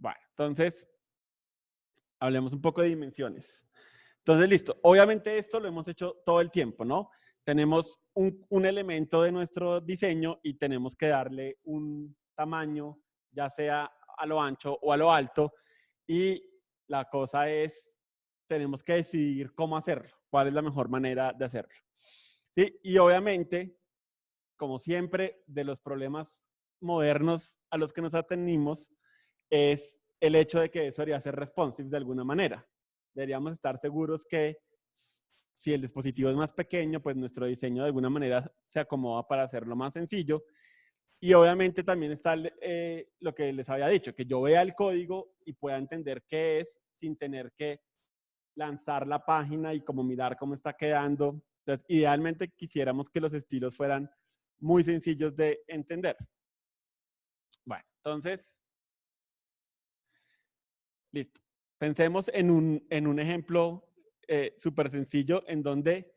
Bueno, entonces, hablemos un poco de dimensiones. Entonces, listo. Obviamente esto lo hemos hecho todo el tiempo, ¿no? Tenemos un elemento de nuestro diseño y tenemos que darle un tamaño, ya sea a lo ancho o a lo alto. Y la cosa es, tenemos que decidir cómo hacerlo, cuál es la mejor manera de hacerlo. ¿Sí? Y obviamente, como siempre, de los problemas modernos a los que nos atenimos es el hecho de que eso debería ser responsive de alguna manera. Deberíamos estar seguros que si el dispositivo es más pequeño, pues nuestro diseño de alguna manera se acomoda para hacerlo más sencillo. Y obviamente también está lo que les había dicho, que yo vea el código y pueda entender qué es sin tener que lanzar la página y como mirar cómo está quedando. Entonces, idealmente quisiéramos que los estilos fueran muy sencillos de entender. Bueno, entonces, listo. Pensemos en un ejemplo súper sencillo en donde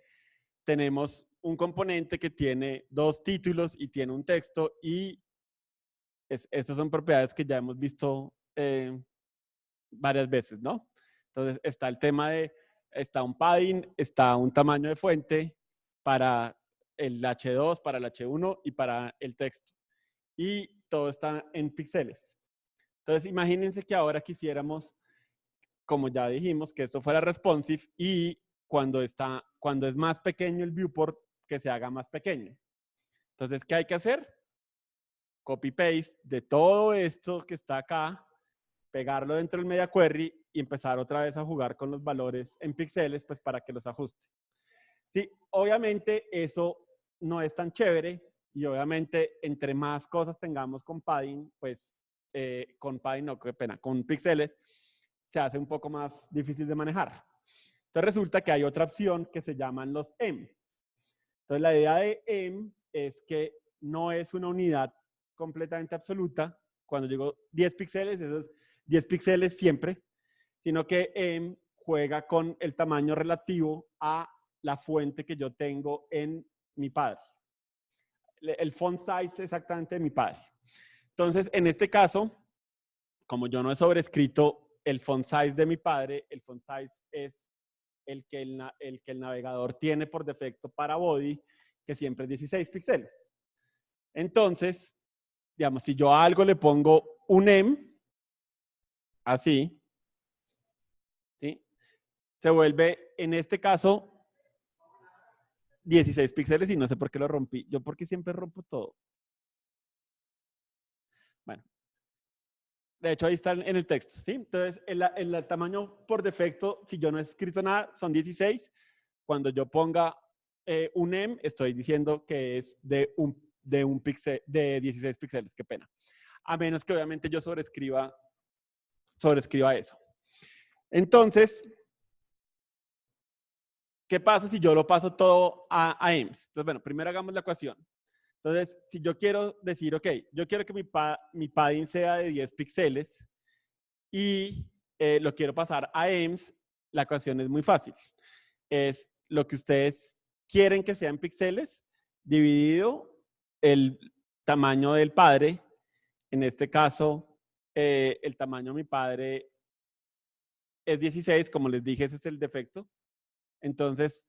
tenemos un componente que tiene dos títulos y tiene un texto y estas son propiedades que ya hemos visto varias veces, ¿no? Entonces está el tema de, está un padding, está un tamaño de fuente para el H2, para el H1 y para el texto. Y todo está en píxeles. Entonces imagínense que ahora quisiéramos, como ya dijimos, que esto fuera responsive y cuando es más pequeño el viewport, que se haga más pequeño. Entonces, ¿qué hay que hacer? Copy-paste de todo esto que está acá, pegarlo dentro del media query y empezar otra vez a jugar con los valores en píxeles, pues para que los ajuste. Sí, obviamente eso no es tan chévere y obviamente entre más cosas tengamos con padding, pues con padding, no, qué pena, con píxeles, se hace un poco más difícil de manejar. Entonces resulta que hay otra opción que se llaman los EM. Entonces la idea de EM es que no es una unidad completamente absoluta. Cuando digo 10 píxeles, esos 10 píxeles siempre, sino que EM juega con el tamaño relativo a la fuente que yo tengo en mi padre. El font size exactamente de mi padre. Entonces, en este caso, como yo no he sobrescrito el font size de mi padre, el font size es el que el navegador tiene por defecto para body, que siempre es 16 píxeles. Entonces, digamos, si yo a algo le pongo un em, así, ¿sí? Se vuelve, en este caso, 16 píxeles y no sé por qué lo rompí. Yo porque siempre rompo todo. Bueno, de hecho ahí está en el texto, ¿sí? Entonces, el tamaño por defecto, si yo no he escrito nada, son 16. Cuando yo ponga un em, estoy diciendo que es de un píxel, de 16 píxeles, qué pena. A menos que obviamente yo sobrescriba eso. Entonces, ¿qué pasa si yo lo paso todo a EMS? Entonces, bueno, primero hagamos la ecuación. Entonces, si yo quiero decir, ok, yo quiero que mi padding sea de 10 píxeles y lo quiero pasar a EMS, la ecuación es muy fácil. Es lo que ustedes quieren que sea en píxeles dividido el tamaño del padre. En este caso, el tamaño de mi padre es 16, como les dije, ese es el defecto. Entonces,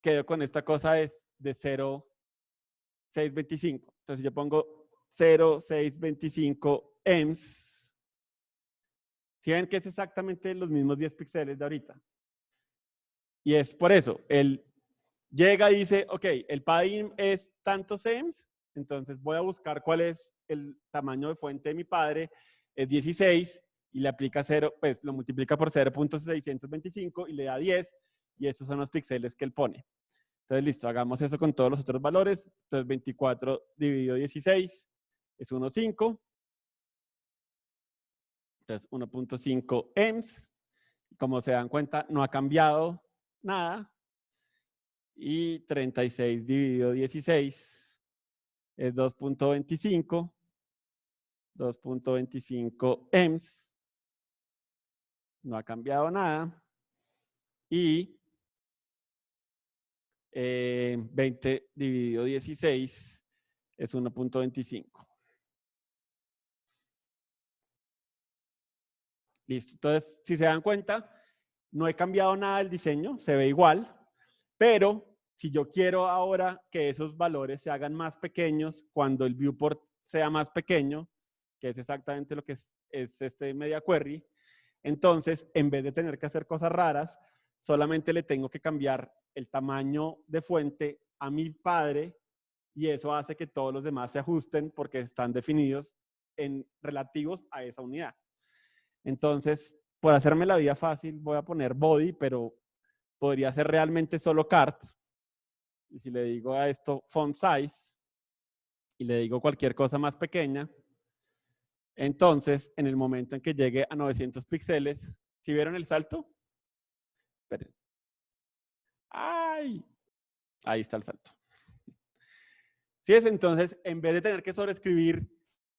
quedo con esta cosa de 0,625. Entonces, yo pongo 0,625 EMS. Si ven que es exactamente los mismos 10 píxeles de ahorita. Y es por eso, él llega y dice, ok, el padding es tantos EMS, entonces voy a buscar cuál es el tamaño de fuente de mi padre, es 16, y le aplica 0, pues lo multiplica por 0.625 y le da 10, y esos son los píxeles que él pone. Entonces, listo, hagamos eso con todos los otros valores. Entonces, 24 dividido 16 es 1.5. Entonces, 1.5 EMS. Como se dan cuenta, no ha cambiado nada. Y 36 dividido 16 es 2.25. 2.25 EMS. No ha cambiado nada. Y 20 dividido 16 es 1.25. Listo. Entonces, si se dan cuenta, no he cambiado nada del diseño, se ve igual, pero si yo quiero ahora que esos valores se hagan más pequeños cuando el viewport sea más pequeño, que es exactamente lo que es este media query, entonces, en vez de tener que hacer cosas raras, solamente le tengo que cambiar el tamaño de fuente a mi padre y eso hace que todos los demás se ajusten porque están definidos en relativos a esa unidad. Entonces, por hacerme la vida fácil, voy a poner body, pero podría ser realmente solo cart. Y si le digo a esto font size y le digo cualquier cosa más pequeña, entonces, en el momento en que llegue a 900 píxeles, ¿sí vieron el salto? Esperen. ¡Ay! Ahí está el salto. Si es entonces, en vez de tener que sobreescribir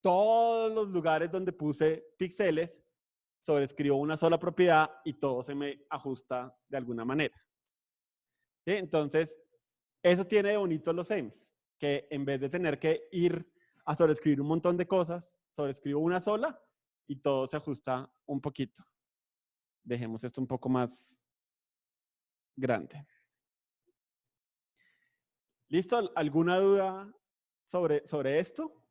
todos los lugares donde puse píxeles, sobreescribo una sola propiedad y todo se me ajusta de alguna manera. ¿Sí? Entonces, eso tiene de bonito los EMS, que en vez de tener que ir a sobreescribir un montón de cosas, sobreescribo una sola y todo se ajusta un poquito. Dejemos esto un poco más grande. ¿Listo? ¿Alguna duda sobre esto?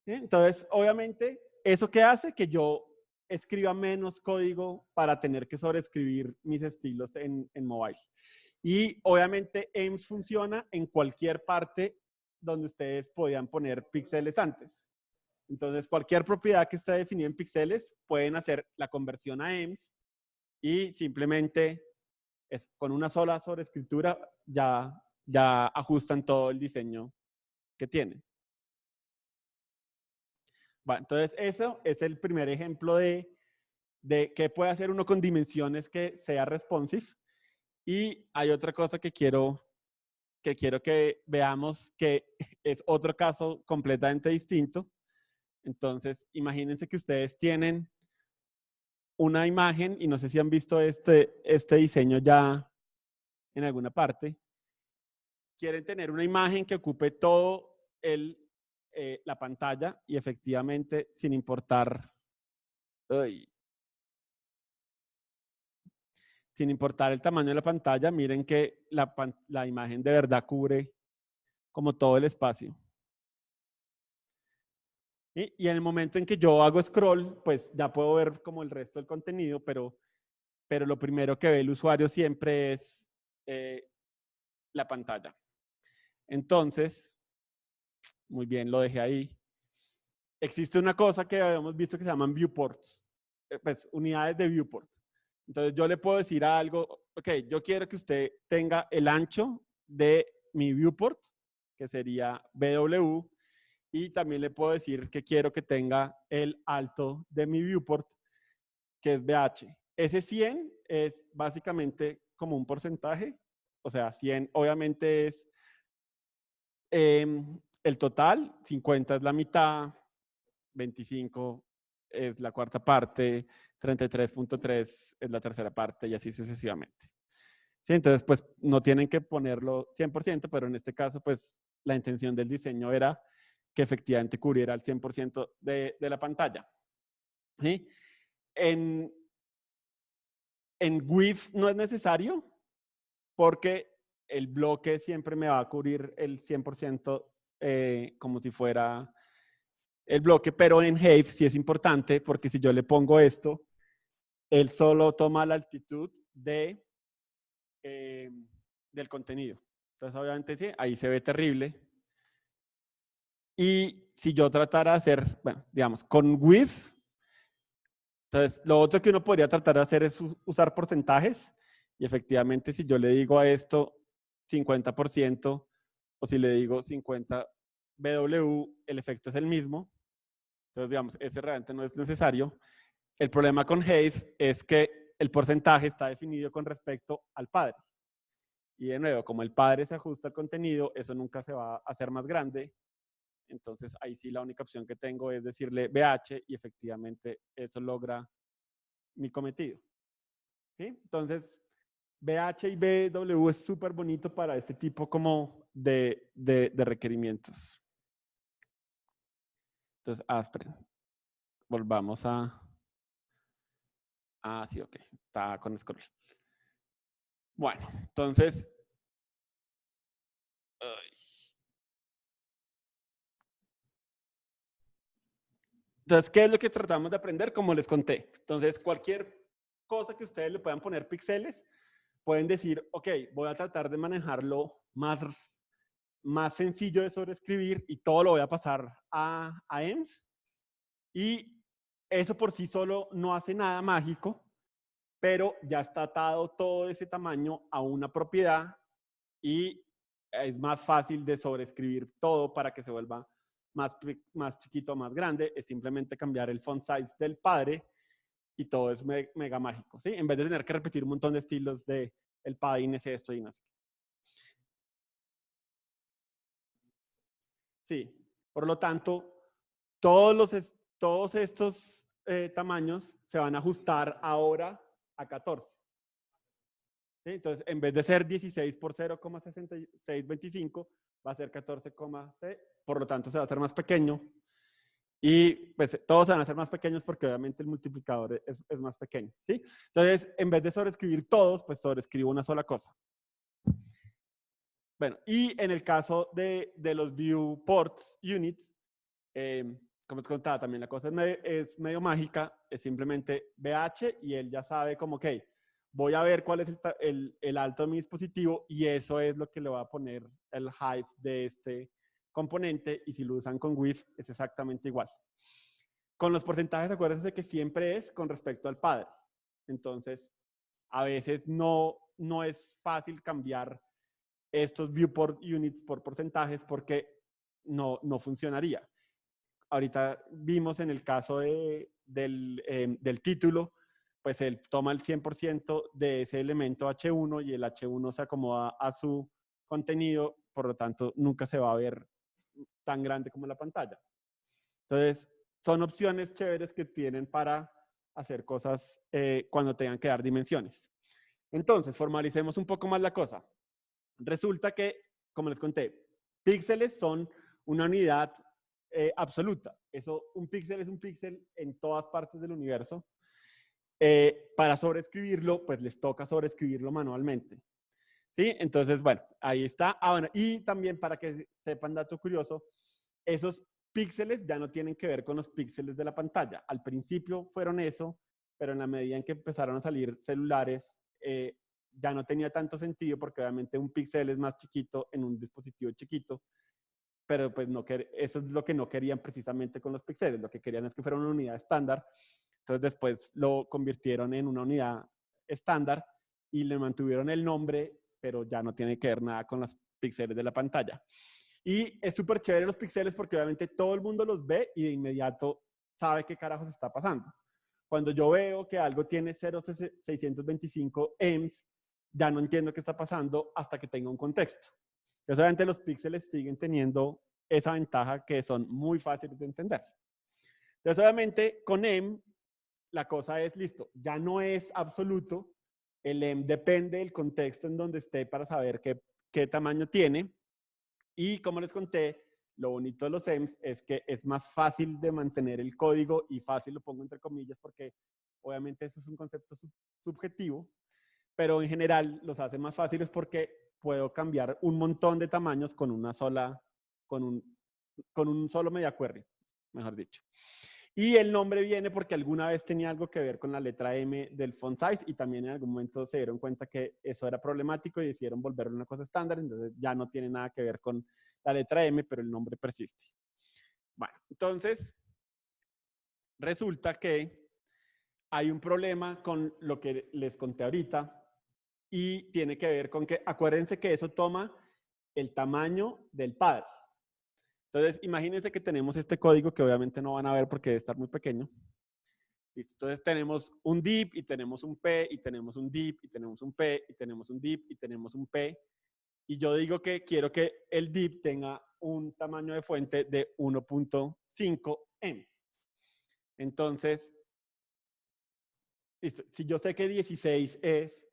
¿Sí? Entonces, obviamente, ¿eso qué hace? Que yo escriba menos código para tener que sobreescribir mis estilos en mobile. Y obviamente EMS funciona en cualquier parte donde ustedes podían poner píxeles antes. Entonces, cualquier propiedad que esté definida en píxeles, pueden hacer la conversión a EMS y simplemente con una sola sobreescritura ya ajustan todo el diseño que tienen. Bueno, entonces, eso es el primer ejemplo de qué puede hacer uno con dimensiones que sea responsive. Y hay otra cosa que quiero que veamos, que es otro caso completamente distinto. Entonces, imagínense que ustedes tienen una imagen, y no sé si han visto este diseño ya en alguna parte. Quieren tener una imagen que ocupe todo la pantalla y efectivamente, sin importar el tamaño de la pantalla, miren que la imagen de verdad cubre como todo el espacio. Y en el momento en que yo hago scroll, pues ya puedo ver como el resto del contenido, pero lo primero que ve el usuario siempre es la pantalla. Entonces, muy bien, lo dejé ahí. Existe una cosa que habíamos visto que se llaman viewports, pues unidades de viewport. Entonces yo le puedo decir a algo, ok, yo quiero que usted tenga el ancho de mi viewport, que sería BW, y también le puedo decir que quiero que tenga el alto de mi viewport, que es BH. Ese 100 es básicamente como un porcentaje, o sea, 100 obviamente es el total, 50 es la mitad, 25 es la cuarta parte, 33.3 es la tercera parte y así sucesivamente. Sí, entonces, pues no tienen que ponerlo 100%, pero en este caso, pues la intención del diseño era que efectivamente cubriera el 100% de la pantalla. ¿Sí? En width no es necesario porque el bloque siempre me va a cubrir el 100% como si fuera el bloque, pero en height sí es importante porque si yo le pongo esto, él solo toma la altitud del contenido. Entonces, obviamente, sí, ahí se ve terrible. Y si yo tratara de hacer, bueno, digamos, con width, entonces, lo otro que uno podría tratar de hacer es usar porcentajes. Y efectivamente, si yo le digo a esto 50%, o si le digo 50 BW, el efecto es el mismo. Entonces, digamos, ese realmente no es necesario. El problema con Haze es que el porcentaje está definido con respecto al padre. Y de nuevo, como el padre se ajusta al contenido, eso nunca se va a hacer más grande. Entonces, ahí sí la única opción que tengo es decirle BH y efectivamente eso logra mi cometido. ¿Sí? Entonces, BH y BW es súper bonito para este tipo como de requerimientos. Entonces, esperen. Volvamos a Ah, sí, ok. Está con scroll. Bueno, entonces... Entonces, ¿qué es lo que tratamos de aprender? Como les conté. Entonces, cualquier cosa que ustedes le puedan poner píxeles, pueden decir, ok, voy a tratar de manejarlo más sencillo de sobreescribir y todo lo voy a pasar a EMS. Y eso por sí solo no hace nada mágico, pero ya está atado todo ese tamaño a una propiedad y es más fácil de sobreescribir todo para que se vuelva más chiquito o más grande. Es simplemente cambiar el font size del padre y todo es mega mágico, ¿sí? En vez de tener que repetir un montón de estilos de el padding es esto y no sé. Sí, por lo tanto, todos estos tamaños se van a ajustar ahora a 14. ¿Sí? Entonces, en vez de ser 16 por 0,6625, va a ser 14,6. Por lo tanto, se va a hacer más pequeño. Y pues todos se van a hacer más pequeños porque obviamente el multiplicador es más pequeño. ¿Sí? Entonces, en vez de sobreescribir todos, pues sobreescribo una sola cosa. Bueno, y en el caso de los viewports units, como te contaba también, la cosa es medio mágica, es simplemente BH y él ya sabe como, ok, voy a ver cuál es el alto de mi dispositivo y eso es lo que le va a poner el height de este componente y si lo usan con width es exactamente igual. Con los porcentajes, acuérdense que siempre es con respecto al padre. Entonces, a veces no es fácil cambiar estos viewport units por porcentajes porque no funcionaría. Ahorita vimos en el caso del título, pues él toma el 100% de ese elemento H1 y el H1 se acomoda a su contenido, por lo tanto nunca se va a ver tan grande como la pantalla. Entonces, son opciones chéveres que tienen para hacer cosas cuando tengan que dar dimensiones. Entonces, formalicemos un poco más la cosa. Resulta que, como les conté, píxeles son una unidad absoluta. Eso, un píxel es un píxel en todas partes del universo. Para sobreescribirlo, pues les toca sobreescribirlo manualmente. ¿Sí? Entonces, bueno, ahí está. Ah, bueno, y también para que sepan dato curioso, esos píxeles ya no tienen que ver con los píxeles de la pantalla. Al principio fueron eso, pero en la medida en que empezaron a salir celulares, ya no tenía tanto sentido porque obviamente un píxel es más chiquito en un dispositivo chiquito, pero pues no, eso es lo que no querían precisamente con los píxeles, lo que querían es que fuera una unidad estándar, entonces después lo convirtieron en una unidad estándar y le mantuvieron el nombre, pero ya no tiene que ver nada con los píxeles de la pantalla. Y es súper chévere los píxeles porque obviamente todo el mundo los ve y de inmediato sabe qué carajos está pasando. Cuando yo veo que algo tiene 0,625 EMS, ya no entiendo qué está pasando hasta que tenga un contexto. Entonces, obviamente los píxeles siguen teniendo esa ventaja que son muy fáciles de entender. Entonces, obviamente, con EM, la cosa es, listo, ya no es absoluto. El EM depende del contexto en donde esté para saber qué tamaño tiene. Y como les conté, lo bonito de los EMS es que es más fácil de mantener el código y fácil lo pongo entre comillas porque obviamente eso es un concepto subjetivo, pero en general los hace más fáciles porque puedo cambiar un montón de tamaños con un solo media query, mejor dicho. Y el nombre viene porque alguna vez tenía algo que ver con la letra M del font size y también en algún momento se dieron cuenta que eso era problemático y decidieron volverlo una cosa estándar, entonces ya no tiene nada que ver con la letra M, pero el nombre persiste. Bueno, entonces resulta que hay un problema con lo que les conté ahorita y tiene que ver con que, acuérdense que eso toma el tamaño del padre. Entonces, imagínense que tenemos este código que obviamente no van a ver porque debe estar muy pequeño. ¿Listo? Entonces tenemos un div y tenemos un p y tenemos un div y tenemos un p y tenemos un div y tenemos un p. Y yo digo que quiero que el div tenga un tamaño de fuente de 1.5 M. Entonces, listo. Si yo sé que 16 es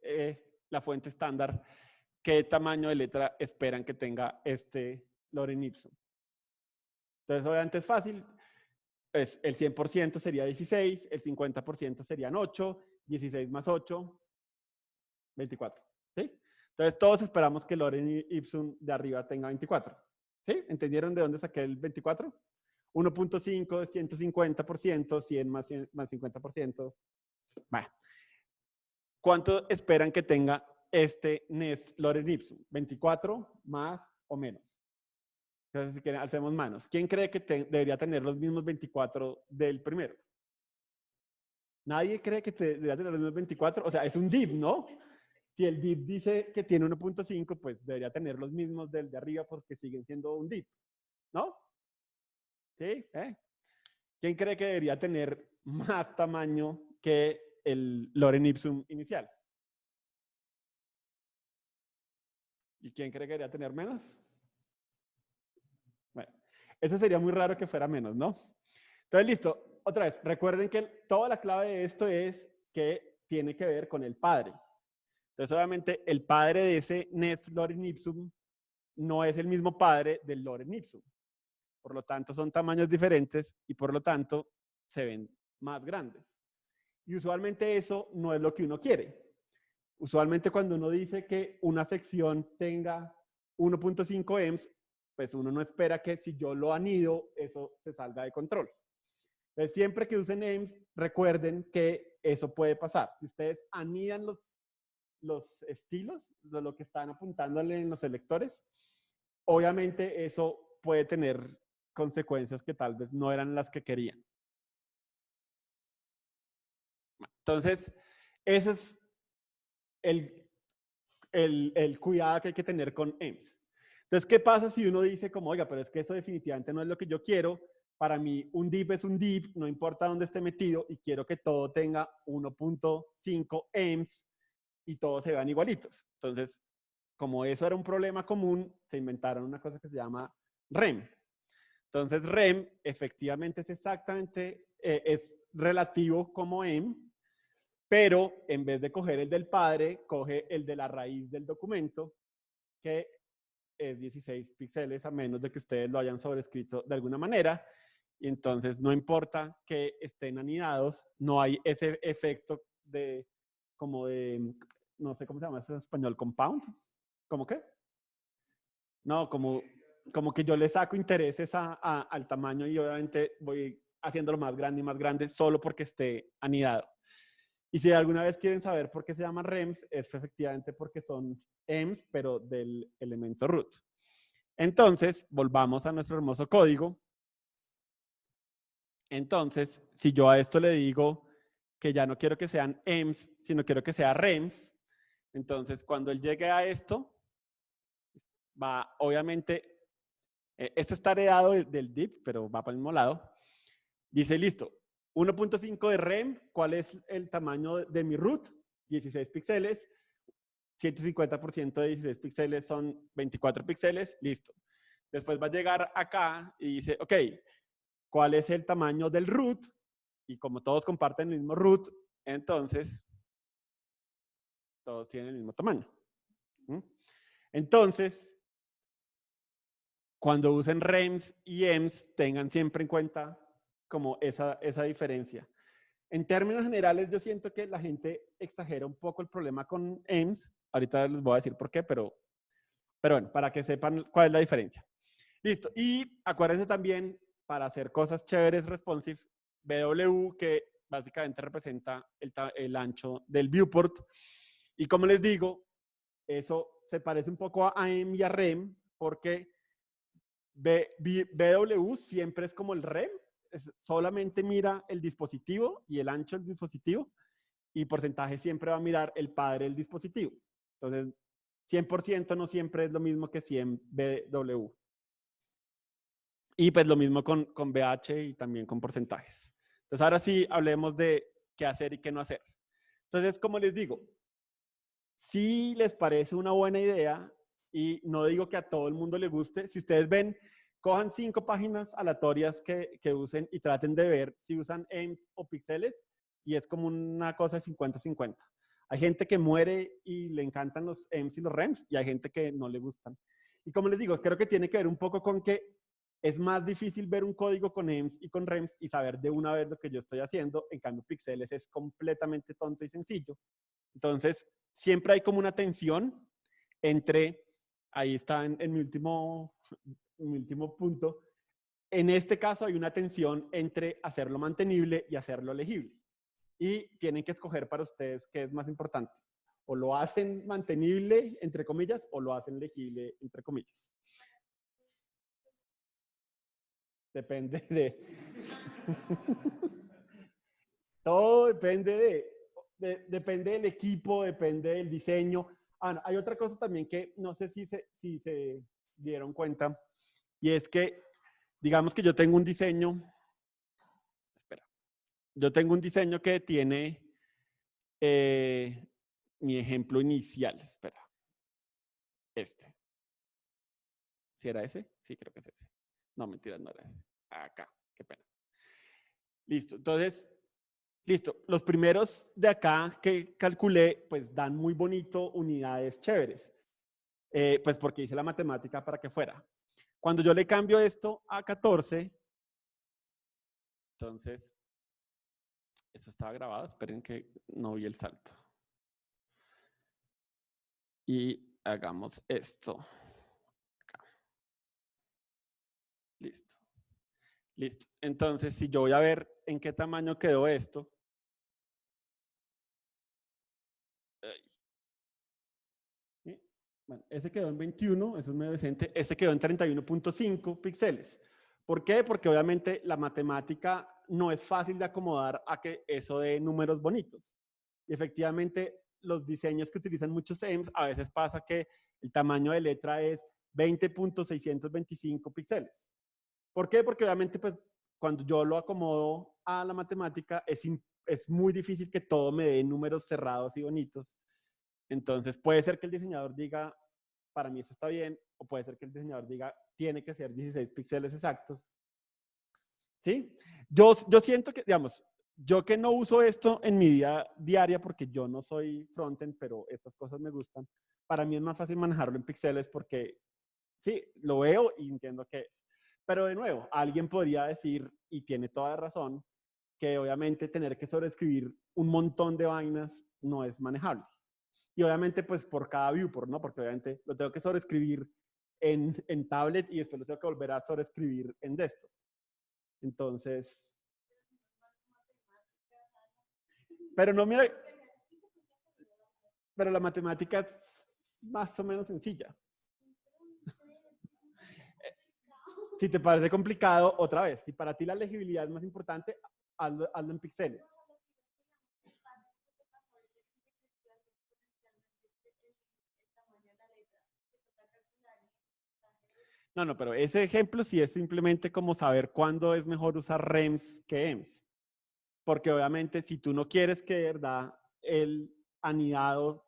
la fuente estándar, ¿qué tamaño de letra esperan que tenga este lorem ipsum? Entonces, obviamente es fácil. pues el 100% sería 16, el 50% serían 8, 16 más 8, 24. ¿Sí? Entonces todos esperamos que el lorem ipsum de arriba tenga 24. ¿Sí? ¿Entendieron de dónde saqué el 24? 1.5 es 150%, 100 más 50%. Bueno. ¿Cuánto esperan que tenga este Nest lorem ipsum? ¿24 más o menos? Entonces, si quieren, hacemos manos. ¿Quién cree que debería tener los mismos 24 del primero? ¿Nadie cree que debería tener los mismos 24? O sea, es un div, ¿no? Si el div dice que tiene 1.5, pues debería tener los mismos del de arriba porque siguen siendo un div, ¿no? ¿Sí? ¿Quién cree que debería tener más tamaño que el lorem ipsum inicial? ¿Y quién cree que debería tener menos? Bueno, eso sería muy raro que fuera menos, ¿no? Entonces, listo. Otra vez, recuerden que toda la clave de esto es que tiene que ver con el padre. Entonces, obviamente, el padre de ese Nest lorem ipsum no es el mismo padre del lorem ipsum. Por lo tanto, son tamaños diferentes y por lo tanto se ven más grandes. Y usualmente eso no es lo que uno quiere. Usualmente cuando uno dice que una sección tenga 1.5 EMS, pues uno no espera que si yo lo anido, eso se salga de control. Entonces, siempre que usen EMS, recuerden que eso puede pasar. Si ustedes anidan los estilos, de lo que están apuntándole en los selectores, obviamente eso puede tener consecuencias que tal vez no eran las que querían. Entonces, ese es el cuidado que hay que tener con EMS. Entonces, ¿qué pasa si uno dice como, oiga, pero es que eso definitivamente no es lo que yo quiero? Para mí, un div es un div, no importa dónde esté metido, y quiero que todo tenga 1.5 EMS y todos se vean igualitos. Entonces, como eso era un problema común, se inventaron una cosa que se llama REM. Entonces, REM efectivamente es exactamente, es relativo como EM, pero en vez de coger el del padre, coge el de la raíz del documento, que es 16 píxeles, a menos de que ustedes lo hayan sobrescrito de alguna manera. Y entonces no importa que estén anidados, no hay ese efecto de, como de, no sé cómo se llama eso en español, compound. ¿Cómo qué? No, como que yo le saco intereses al tamaño y obviamente voy haciéndolo más grande y más grande solo porque esté anidado. Y si alguna vez quieren saber por qué se llaman REMS, es efectivamente porque son EMS, pero del elemento root. Entonces, volvamos a nuestro hermoso código. Entonces, si yo a esto le digo que ya no quiero que sean EMS, sino quiero que sea REMS, entonces cuando él llegue a esto, va, obviamente, esto está heredado del div, pero va para el mismo lado. Dice, listo, 1.5 de REM, ¿cuál es el tamaño de mi root? 16 píxeles. 150% de 16 píxeles son 24 píxeles, listo. Después va a llegar acá y dice, ok, ¿cuál es el tamaño del root? Y como todos comparten el mismo root, entonces todos tienen el mismo tamaño. Entonces, cuando usen REMS y EMS, tengan siempre en cuenta como esa diferencia. En términos generales, yo siento que la gente exagera un poco el problema con EMS. Ahorita les voy a decir por qué, pero bueno, para que sepan cuál es la diferencia. Listo. Y acuérdense también, para hacer cosas chéveres, responsive, BW, que básicamente representa el ancho del viewport. Y como les digo, eso se parece un poco a AM y a REM, porque BW siempre es como el REM, solamente mira el dispositivo y el ancho del dispositivo, y porcentaje siempre va a mirar el padre del dispositivo. Entonces, 100% no siempre es lo mismo que 100 BW. Y pues lo mismo con BH y también con porcentajes. Entonces, ahora sí hablemos de qué hacer y qué no hacer. Entonces, como les digo, si les parece una buena idea, y no digo que a todo el mundo le guste, si ustedes ven, cojan 5 páginas aleatorias que usen y traten de ver si usan EMS o píxeles, y es como una cosa de 50-50. Hay gente que muere y le encantan los EMS y los REMS, y hay gente que no le gustan. Y como les digo, creo que tiene que ver un poco con que es más difícil ver un código con EMS y con REMS y saber de una vez lo que yo estoy haciendo. En cambio, píxeles es completamente tonto y sencillo. Entonces, siempre hay como una tensión entre, ahí está en mi último punto, en este caso hay una tensión entre hacerlo mantenible y hacerlo legible. Y tienen que escoger para ustedes qué es más importante. O lo hacen mantenible, entre comillas, o lo hacen legible, entre comillas. Depende de... Todo depende depende del equipo, depende del diseño. No, hay otra cosa también que no sé si se dieron cuenta, y es que, digamos que yo tengo un diseño, espera, yo tengo un diseño que tiene mi ejemplo inicial, espera, ¿Sí era ese? Sí, creo que es ese. No, mentira, no era ese. Acá, qué pena. Listo, entonces, listo. Los primeros de acá que calculé, pues dan muy bonito unidades chéveres. Pues porque hice la matemática para que fuera. Cuando yo le cambio esto a 14, entonces, eso estaba grabado, esperen que no vi el salto. Y hagamos esto. Acá. Listo. Listo. Entonces, si yo voy a ver en qué tamaño quedó esto. Bueno, ese quedó en 21, eso es medio decente. Ese quedó en 31.5 píxeles. ¿Por qué? Porque obviamente la matemática no es fácil de acomodar a que eso dé números bonitos. Y efectivamente, los diseños que utilizan muchos EMS, a veces pasa que el tamaño de letra es 20.625 píxeles. ¿Por qué? Porque obviamente, pues, cuando yo lo acomodo a la matemática, es muy difícil que todo me dé números cerrados y bonitos. Entonces, puede ser que el diseñador diga, para mí eso está bien, o puede ser que el diseñador diga, tiene que ser 16 píxeles exactos. ¿Sí? Yo siento que, digamos, yo que no uso esto en mi vida diaria porque yo no soy frontend, pero estas cosas me gustan, para mí es más fácil manejarlo en píxeles porque, sí, lo veo y entiendo qué es. Pero de nuevo, alguien podría decir, y tiene toda la razón, que obviamente tener que sobreescribir un montón de vainas no es manejable. Y obviamente, pues por cada viewport, ¿no? Porque obviamente lo tengo que sobreescribir en tablet y después lo tengo que volver a sobreescribir en desktop. Entonces, pero no, mira, pero la matemática es más o menos sencilla. Si te parece complicado, otra vez, si para ti la legibilidad es más importante, hazlo en píxeles. No, pero ese ejemplo sí es simplemente como saber cuándo es mejor usar REMS que EMS. Porque obviamente si tú no quieres que de verdad el anidado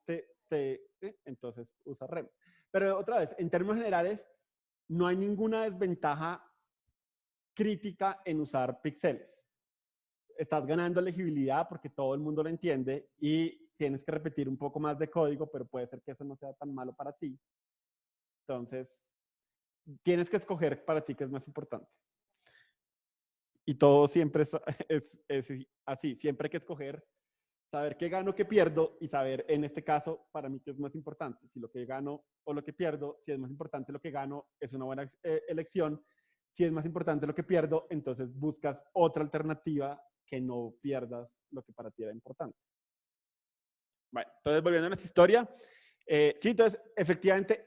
entonces usa REMS. Pero otra vez, en términos generales, no hay ninguna desventaja crítica en usar píxeles. Estás ganando legibilidad porque todo el mundo lo entiende y tienes que repetir un poco más de código, pero puede ser que eso no sea tan malo para ti. Entonces, tienes que escoger para ti qué es más importante. Y todo siempre es así, siempre hay que escoger, saber qué gano, qué pierdo y saber, en este caso, para mí qué es más importante. Si lo que gano o lo que pierdo, si es más importante lo que gano, es una buena elección. Si es más importante lo que pierdo, entonces buscas otra alternativa que no pierdas lo que para ti era importante. Bueno, entonces volviendo a nuestra historia, sí, entonces efectivamente,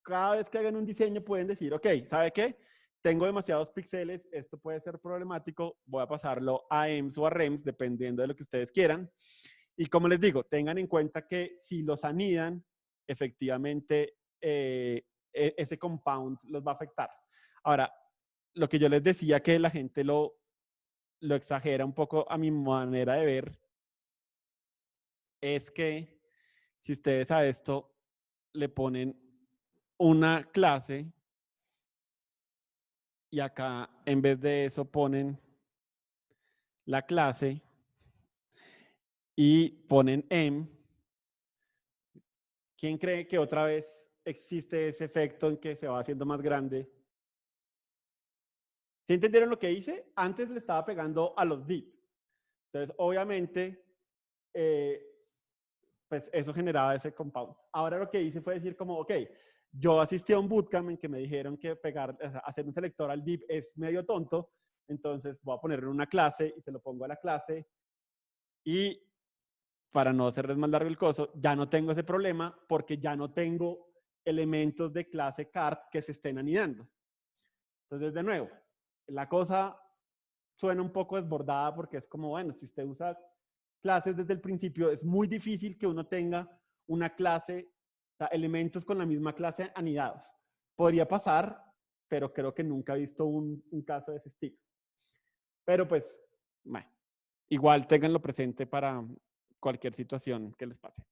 cada vez que hagan un diseño pueden decir, ok, ¿sabe qué? Tengo demasiados píxeles, esto puede ser problemático, voy a pasarlo a EMS o a REMS, dependiendo de lo que ustedes quieran. Y como les digo, tengan en cuenta que si los anidan, efectivamente ese compound los va a afectar. Ahora, lo que yo les decía que la gente lo exagera un poco a mi manera de ver, es que si ustedes a esto le ponen una clase y acá en vez de eso ponen la clase y ponen em, ¿quién cree que otra vez existe ese efecto en que se va haciendo más grande? ¿Sí entendieron lo que hice? Antes le estaba pegando a los div. Entonces, obviamente, pues eso generaba ese compound. Ahora lo que hice fue decir como, ok, yo asistí a un bootcamp en que me dijeron que pegar, o sea, hacer un selector al div es medio tonto, entonces voy a ponerle una clase y se lo pongo a la clase y para no hacerles más largo el coso, ya no tengo ese problema porque ya no tengo elementos de clase card que se estén anidando. Entonces, de nuevo, la cosa suena un poco desbordada porque es como, bueno, si usted usa clases desde el principio, es muy difícil que uno tenga una clase, o sea, elementos con la misma clase anidados. Podría pasar, pero creo que nunca he visto un caso de ese estilo. Pero pues, bueno, igual ténganlo presente para cualquier situación que les pase.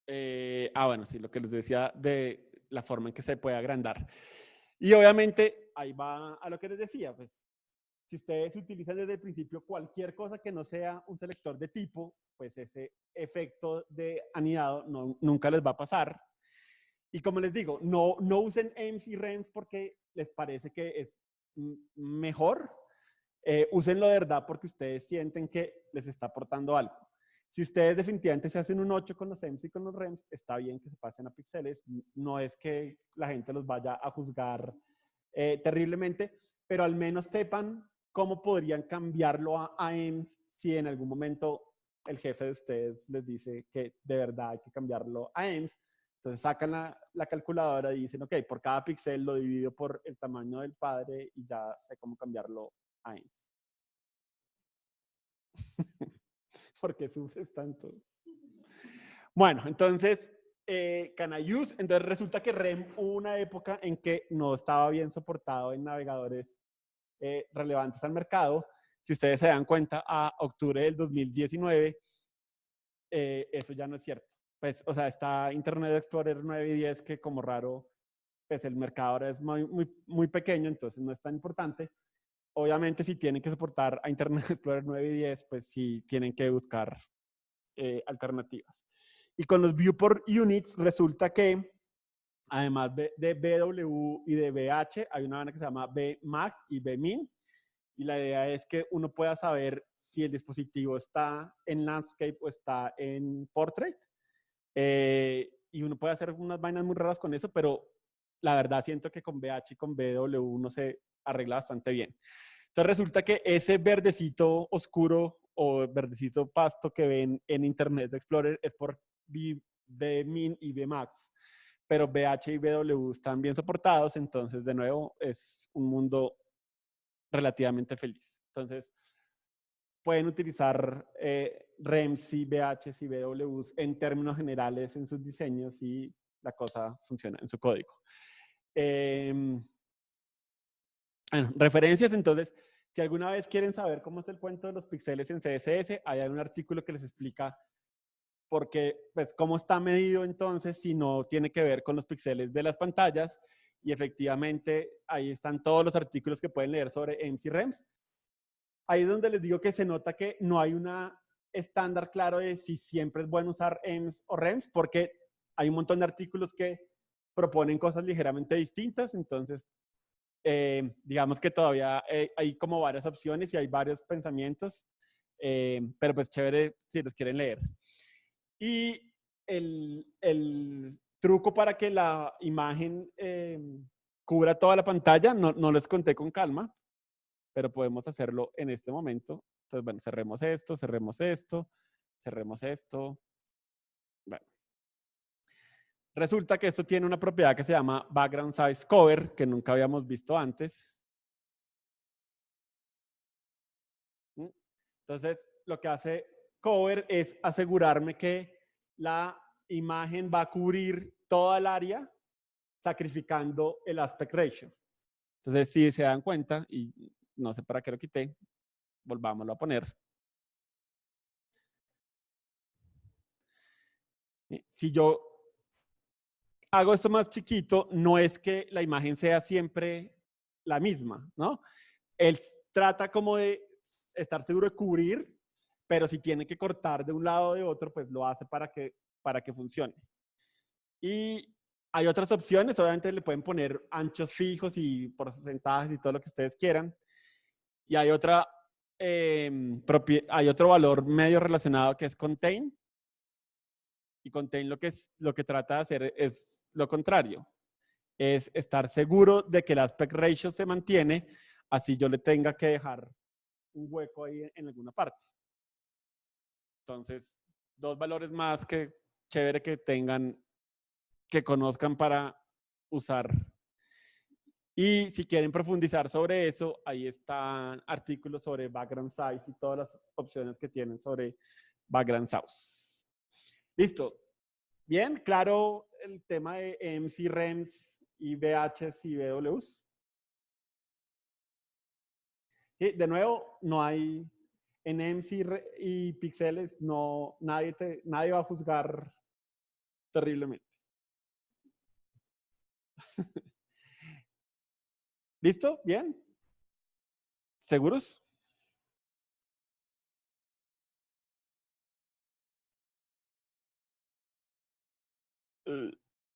Bueno, sí, lo que les decía de la forma en que se puede agrandar. Y obviamente, ahí va a lo que les decía, pues, si ustedes utilizan desde el principio cualquier cosa que no sea un selector de tipo, pues ese efecto de anidado nunca les va a pasar. Y como les digo, no usen EMS y REMS porque les parece que es mejor. Úsenlo de verdad porque ustedes sienten que les está aportando algo. Si ustedes definitivamente se hacen un 8 con los EMS y con los REMS, está bien que se pasen a píxeles. No es que la gente los vaya a juzgar terriblemente, pero al menos sepan cómo podrían cambiarlo a EMS si en algún momento el jefe de ustedes les dice que de verdad hay que cambiarlo a EMS. Entonces sacan la calculadora y dicen, ok, por cada píxel lo divido por el tamaño del padre y ya sé cómo cambiarlo a EMS. ¿Por qué sufres tanto? Bueno, entonces, can I use? Entonces resulta que REM hubo una época en que no estaba bien soportado en navegadores relevantes al mercado. Si ustedes se dan cuenta, a octubre del 2019, eso ya no es cierto. Pues, o sea, está Internet Explorer 9 y 10, que como raro, pues el mercado ahora es muy pequeño, entonces no es tan importante. Obviamente, si tienen que soportar a Internet Explorer 9 y 10, pues sí tienen que buscar alternativas. Y con los Viewport Units resulta que, además de BW y de BH, hay una banda que se llama Bmax y Bmin. Y la idea es que uno pueda saber si el dispositivo está en landscape o está en portrait. Y uno puede hacer unas vainas muy raras con eso, pero la verdad siento que con BH y con BW uno se arregla bastante bien. Entonces resulta que ese verdecito oscuro o verdecito pasto que ven en Internet Explorer es por Bmin y Bmax, pero BH y BW están bien soportados, entonces de nuevo es un mundo relativamente feliz. Entonces pueden utilizar REMs y BHs y BWs en términos generales en sus diseños y la cosa funciona en su código. Bueno, referencias, entonces, si alguna vez quieren saber cómo es el cuento de los píxeles en CSS, hay un artículo que les explica por qué, pues, cómo está medido entonces si no tiene que ver con los píxeles de las pantallas. Y efectivamente, ahí están todos los artículos que pueden leer sobre EMS y REMS. Ahí es donde les digo que se nota que no hay una estándar claro de si siempre es bueno usar EMS o REMS, porque hay un montón de artículos que proponen cosas ligeramente distintas. Entonces, digamos que todavía hay como varias opciones y hay varios pensamientos, pero pues chévere si los quieren leer. Y el truco para que la imagen cubra toda la pantalla, no les conté con calma, pero podemos hacerlo en este momento. Entonces, bueno, cerremos esto, cerremos esto, cerremos esto. Bueno. Resulta que esto tiene una propiedad que se llama Background Size Cover, que nunca habíamos visto antes. Entonces, lo que hace Cover es asegurarme que la imagen va a cubrir toda el área, sacrificando el aspect ratio. Entonces, si se dan cuenta, y no sé para qué lo quité, volvámoslo a poner. Si yo hago esto más chiquito, no es que la imagen sea siempre la misma, ¿no? Él trata como de estar seguro de cubrir, pero si tiene que cortar de un lado o de otro, pues lo hace para que funcione. Y Hay otras opciones, obviamente le pueden poner anchos fijos y porcentajes y todo lo que ustedes quieran. Y hay hay otro valor medio relacionado que es contain. Y contain lo que trata de hacer es lo contrario. Es estar seguro de que el aspect ratio se mantiene, así yo le tenga que dejar un hueco ahí en alguna parte. Entonces, dos valores más que chévere que tengan, que conozcan para usar. Y si quieren profundizar sobre eso, ahí están artículos sobre background size y todas las opciones que tienen sobre background size. Listo. Bien, claro el tema de EMC, REMS y VHs y BWs. Y de nuevo, no hay en EMC y píxeles, no, nadie va a juzgar terriblemente. ¿Listo? ¿Bien? ¿Seguros?